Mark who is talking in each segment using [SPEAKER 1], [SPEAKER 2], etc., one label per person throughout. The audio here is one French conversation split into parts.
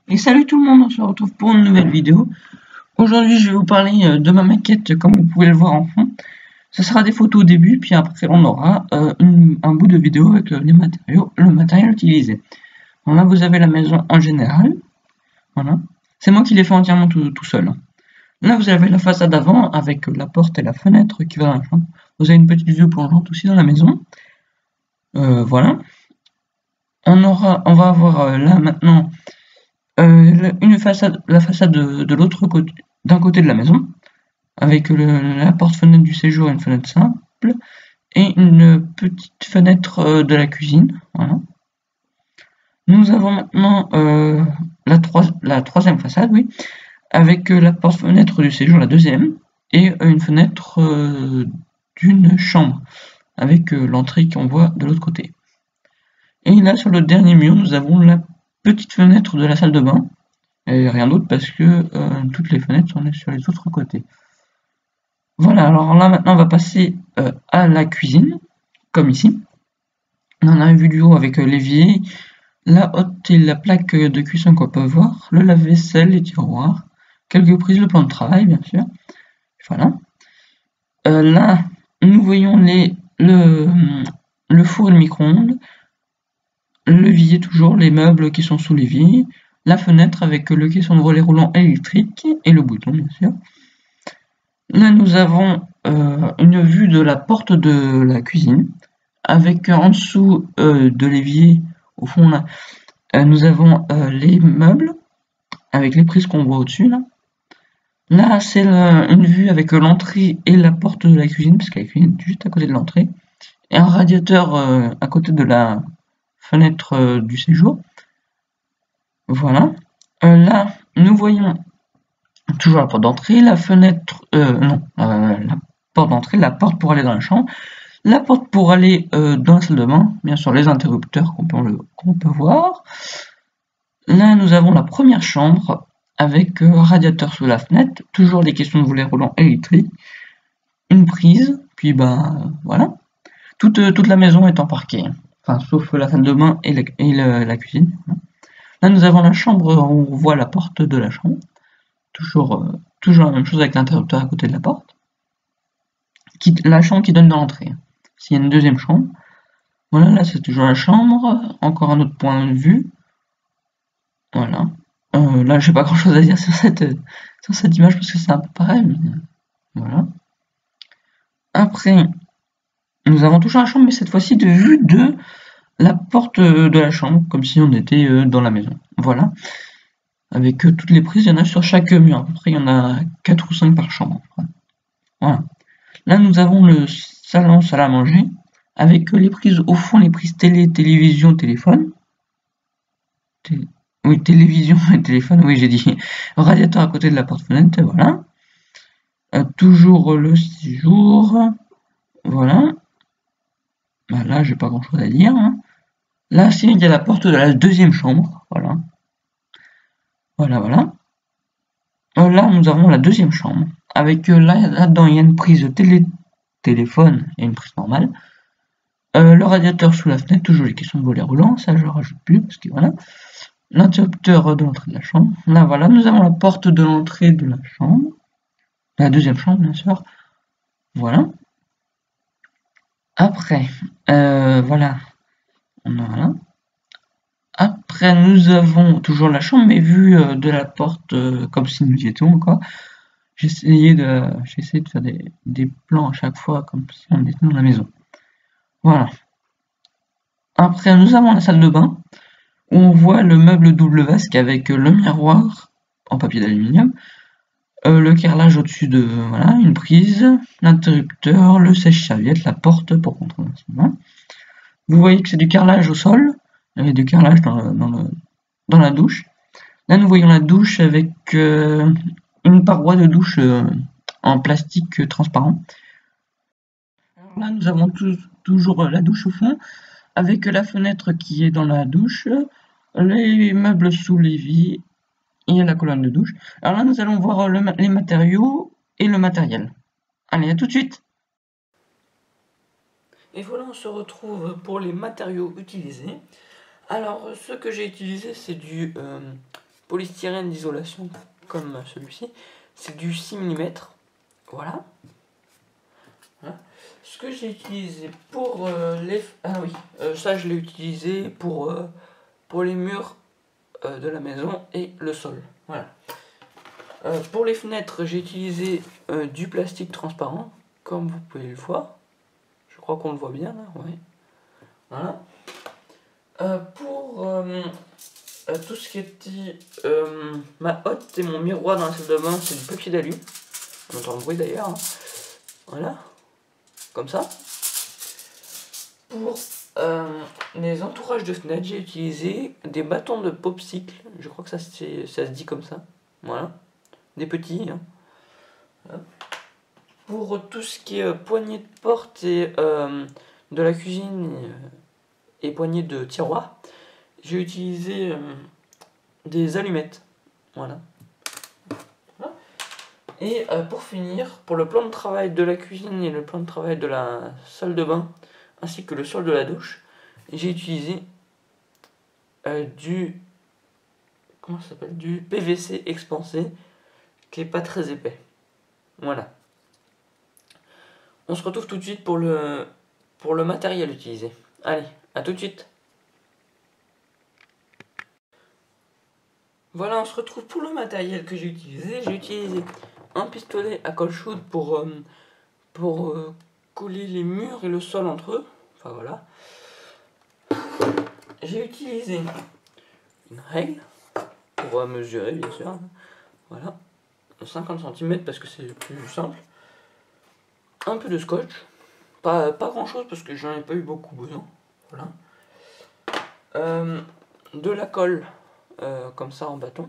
[SPEAKER 1] Et salut tout le monde, on se retrouve pour une nouvelle vidéo. Aujourd'hui je vais vous parler de ma maquette comme vous pouvez le voir en fond. Ce sera des photos au début, puis après on aura un bout de vidéo avec les matériaux, le matériel utilisé. Là vous avez la maison en général, voilà. C'est moi qui l'ai fait entièrement tout seul. Là vous avez la façade avant avec la porte et la fenêtre qui va dans la chambre. Vous avez une petite vue plongeante aussi dans la maison. Voilà. On va avoir là maintenant une façade, la façade de l'autre côté, d'un côté de la maison, avec la porte-fenêtre du séjour et une fenêtre simple, et une petite fenêtre de la cuisine. Voilà. Nous avons maintenant la troisième façade, oui, avec la porte-fenêtre du séjour, la deuxième, et une fenêtre d'une chambre, avec l'entrée qu'on voit de l'autre côté. Et là, sur le dernier mur, nous avons la petite fenêtre de la salle de bain, et rien d'autre parce que toutes les fenêtres sont sur les autres côtés. Voilà, alors là maintenant on va passer à la cuisine, comme ici. On en a vu du haut avec l'évier, la hotte et la plaque de cuisson qu'on peut voir, le lave-vaisselle, les tiroirs, quelques prises, le plan de travail bien sûr. Voilà. Là, nous voyons le four et le micro-ondes, l'évier toujours, les meubles qui sont sous l'évier, la fenêtre avec le caisson de relais roulant électrique et le bouton bien sûr. Là nous avons une vue de la porte de la cuisine, avec en dessous de l'évier, au fond là, nous avons les meubles, avec les prises qu'on voit au-dessus là. Là c'est une vue avec l'entrée et la porte de la cuisine, parce que la cuisine est juste à côté de l'entrée, et un radiateur à côté de la fenêtre du séjour. Voilà. Là nous voyons toujours la porte d'entrée, la fenêtre, non, la porte d'entrée, la porte pour aller dans la chambre, la porte pour aller dans la salle de bain, bien sûr les interrupteurs qu'on peut voir. Là nous avons la première chambre avec radiateur sous la fenêtre, toujours les caissons de volets roulants électriques, une prise, puis ben voilà. Toute la maison est en parquet, enfin sauf la salle de bain et la cuisine. Là nous avons la chambre où on voit la porte de la chambre. Toujours la même chose avec l'interrupteur à côté de la porte. La chambre qui donne dans l'entrée. S'il y a une deuxième chambre. Voilà, là c'est toujours la chambre. Encore un autre point de vue. Voilà. Là j'ai pas grand chose à dire sur cette image parce que c'est un peu pareil. Mais voilà. Après, nous avons toujours la chambre, mais cette fois-ci de vue de la porte de la chambre, comme si on était dans la maison. Voilà. Avec toutes les prises, il y en a sur chaque mur. À peu près, il y en a 4 ou 5 par chambre. Voilà. Là, nous avons le salon, salle à manger, avec les prises au fond, les prises télé, télévision, téléphone. Oui, télévision et téléphone, oui, j'ai dit. Radiateur à côté de la porte-fenêtre, voilà. Toujours le séjour. Voilà. Bah, là, j'ai pas grand-chose à dire. Hein. Là, si, il y a la porte de la deuxième chambre. Voilà. Voilà. Là, nous avons la deuxième chambre. Avec là-dedans, il y a une prise téléphone et une prise normale. Le radiateur sous la fenêtre, toujours les caissons de volets roulants, ça je rajoute plus parce que voilà. L'interrupteur de l'entrée de la chambre. Là voilà, nous avons la porte de l'entrée de la chambre. La deuxième chambre bien sûr. Voilà. Après, voilà. Après nous avons toujours la chambre, mais vue de la porte comme si nous y étions quoi. J'essayais de faire des plans à chaque fois comme si on était dans la maison. Voilà. Après nous avons la salle de bain. Où on voit le meuble double vasque avec le miroir en papier d'aluminium, le carrelage au-dessus de voilà, une prise, l'interrupteur, le sèche-serviette, la porte pour contrôler l'enseignement. Vous voyez que c'est du carrelage au sol, il y a du carrelage dans la douche. Là nous voyons la douche avec une paroi de douche en plastique transparent. Alors là nous avons toujours la douche au fond, avec la fenêtre qui est dans la douche, les meubles sous l'évier et la colonne de douche. Alors là, nous allons voir les matériaux et le matériel. Allez, à tout de suite. Et voilà, on se retrouve pour les matériaux utilisés. Alors, ce que j'ai utilisé, c'est du polystyrène d'isolation comme celui-ci. C'est du 6 mm. Voilà. Ce que j'ai utilisé pour les... Ah oui, ça je l'ai utilisé pour les murs de la maison et le sol. Voilà. Pour les fenêtres, j'ai utilisé du plastique transparent, comme vous pouvez le voir. Je crois qu'on le voit bien là, ouais. Voilà. Pour tout ce qui était ma hotte et mon miroir dans la salle de bain, c'est du papier d'alu. On entend le bruit d'ailleurs. Hein. Voilà. Comme ça. Pour les entourages de fenêtres, j'ai utilisé des bâtons de popsicle. Je crois que ça se dit comme ça. Voilà. Des petits. Hein. Voilà. Pour tout ce qui est poignée de porte et de la cuisine et poignée de tiroir, j'ai utilisé des allumettes. Voilà. Et pour finir, pour le plan de travail de la cuisine et le plan de travail de la salle de bain, ainsi que le sol de la douche, j'ai utilisé du PVC expansé, qui est pas très épais. Voilà. On se retrouve tout de suite pour le matériel utilisé. Allez, à tout de suite. Voilà, on se retrouve pour le matériel que j'ai utilisé. J'ai utilisé un pistolet à colle chaude pour coller les murs et le sol entre eux. Enfin voilà. J'ai utilisé une règle pour mesurer, bien sûr. Voilà. 50 cm parce que c'est le plus simple. Un peu de scotch. Pas grand chose parce que j'en ai pas eu beaucoup besoin. Voilà. De la colle comme ça en bâton.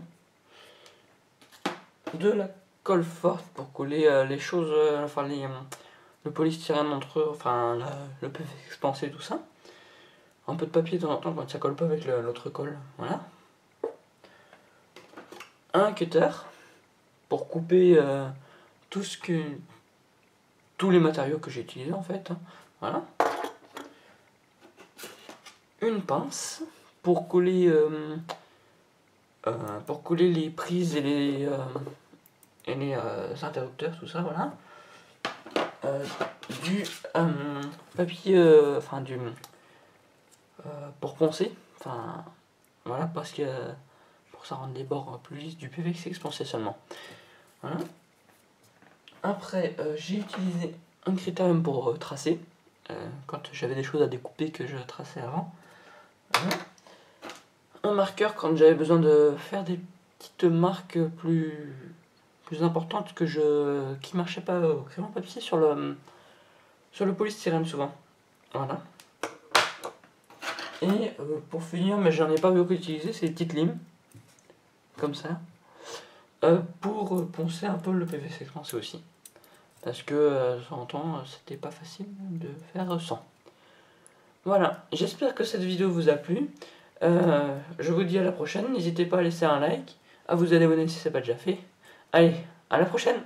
[SPEAKER 1] De la colle forte pour coller les choses, enfin le polystyrène entre eux, enfin le PVC expansé, tout ça. Un peu de papier de temps en temps quand ça colle pas avec l'autre colle. Voilà. Un cutter pour couper tous les matériaux que j'ai utilisés en fait. Hein. Voilà. Une pince pour coller les prises et les interrupteurs, tout ça, voilà. Du papier, enfin pour poncer, enfin voilà, parce que pour ça rendre les bords plus lisses, du PVC expansé seulement. Voilà. Après, j'ai utilisé un critérium pour tracer, quand j'avais des choses à découper que je traçais avant. Voilà. Un marqueur quand j'avais besoin de faire des petites marques plus importantes qui marchaient pas au crayon papier sur le polystyrène souvent. Voilà. Et pour finir, mais j'en ai pas beaucoup utilisé, c'est des petites limes comme ça pour poncer un peu le PVC expansé aussi, parce que de temps en temps c'était pas facile de faire sans. Voilà, j'espère que cette vidéo vous a plu. Je vous dis à la prochaine, n'hésitez pas à laisser un like, à vous abonner si ce n'est pas déjà fait. Allez, à la prochaine!